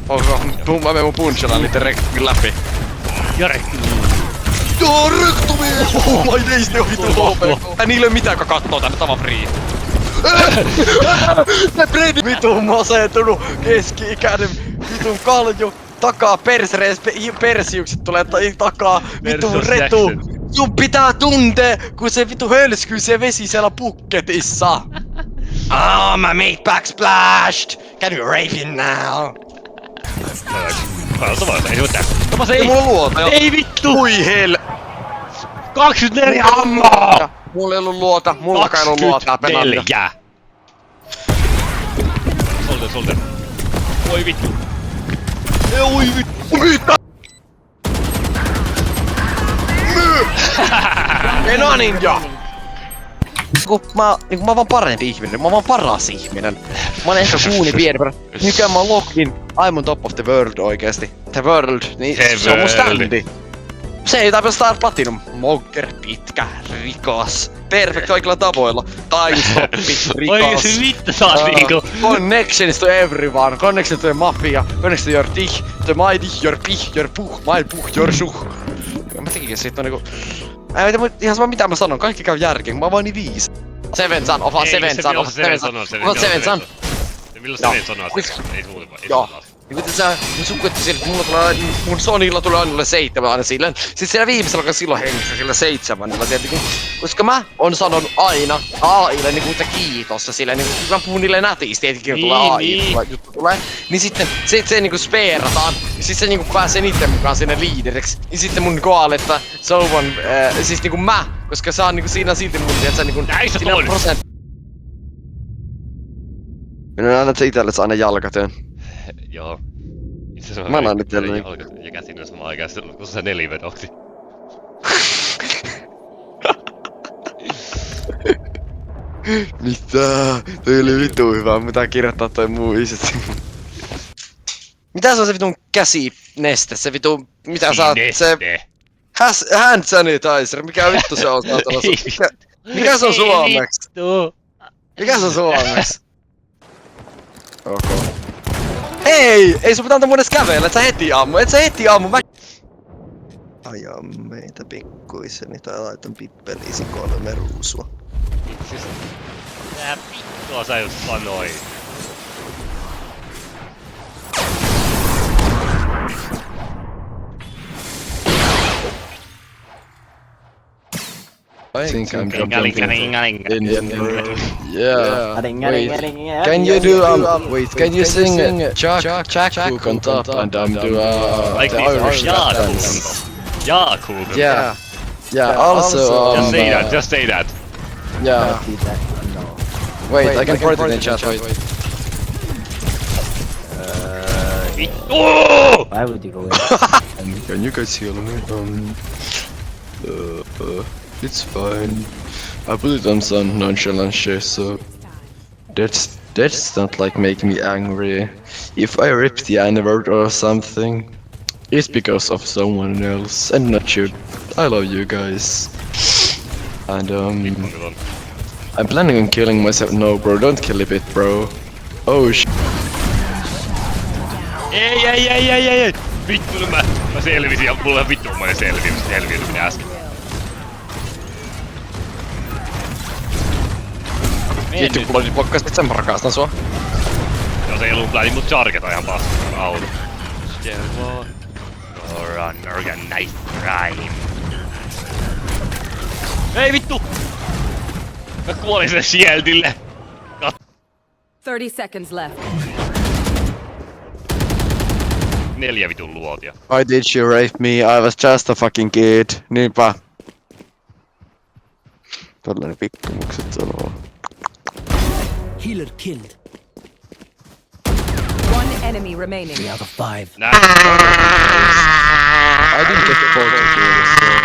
Mä menen mun punchilla niitten rekkin läpi. Ja rekki. Joo, rektumi! Oh my days, ne on vittu HP. Niillä ei oo mitään, joka kattoo tänne tavan free. Ne Brady vitun masentunut keski-ikäinen vitun kalju. Takaa persiukset tulee takaa vitun retu. Sun pitää tuntea, kun se vitu hölskyy se vesi siellä bucketissa. My mate backsplashed! Can you rape him now? Ei se mitään. Tomas ei! Mulla on luota jo. Ei vittu! Ui hel... 24 ammoa! Mulla ei ollut luota, mullakaan ei ollut luota. 24! Solter. Oi vittu. Oi vittu. Mitä? Enoa ninja! Mä oon vaan parempi ihminen, mä oon vaan paras ihminen. Mä oon ehkä kuuni pieni, mikä mä oon locked in. I'm on top of the world oikeesti. The world, niin se on mun standi. Se ei tarvitse Star Platinum. Mogger, pitkä, rikas. Perfect kaikilla tavoilla. Time-stoppi, rikas. Oikeesti vittu taas niinku. Connections to everyone. Connections to the mafia. Connections to your dich, to my dich, your pih, your puh, my puh, your suh. Mä tekikin siitä on niinku... Ihan sama mitä mä sanon, kaikki käy järkeen, mä oon vaan niin viis. Seven Sun, ofa Seven Sun, ofa Seven Sun. Milloin Seven sanoo sen? Ei suuri vai? Joo. Niin kun sä sukutti sille, että mulla tulee, mun Sonilla tulee aina 7 aina silleen. Sit siellä viimeisellä alkaa silloin hengissä sillä 7, tietenkin. Koska mä oon sanonut aina AIlle niinku kiitos ja silleen niinku, mä puhun niille nätisti, tietenkin kun tulee AI juttu tulee. Niin sitten se niinku speerataan, ja sit se niinku pääsee niitten mukaan sinne liideriksi. Niin sitten mun koal, että someone, siis niinku mä, koska sä on niinku siinä silti mun, että sä niinku... Näissä toinen! Minä annat sä itelles aina jalkatyön. Joo. Mä annan itelle niin. Ja käsin on samaan aikaan, kun se nelivedoksi. Mitä? Toi oli vittu hyvä, mitä kirjoittaa toi muu iset. Mitä se on se vitun käsineste? Se vitun... Mitä sä oot? Se... Hand sanitizer, mikä vittu se on? Mikä se on suomeksi? Mikä se on suomeksi? Okay. Ei sun pitää antaa mun edes kävellä, et sä heti ammu, mä... Ajaa meitä pikkuiseni tai laitan pippeliisi 3 ruusua. Siis... Tää vittua sä just sanoit. I think I'm jumping in yeah. Wait, can you do wait? Can you sing Jack on top and do like the Irish Jakub. Yeah. Also just say that. Yeah. Wait, I can put it in chat. Wait. Oh! Why would you go in? Can you guys hear me? It's fine. I put it on some nonchalant shit, so that's not like make me angry. If I rip the N-word or something, it's because of someone else and not you. I love you guys. And I'm planning on killing myself. No, bro, don't kill it, bro. Oh sh. Ei. Vittu mä selvisin ja mulla on vittumainen selviytyminen äsken. Vittu, kun oli blokkasit sen rakastan sua. Joo, se ei ollut pläni mut chargeta ihan paskaa auto. Stervo. You're an organized crime. Ei vittu! Mä kuolin sen shieldille! 30 seconds left. 4 vitun luotia. Why did you rape me? I was just a fucking kid. Niinpä. Tällainen pikkumukset sanoo. Healer killed. One enemy remaining. 3 out of 5. Nice. I didn't get the photo, so...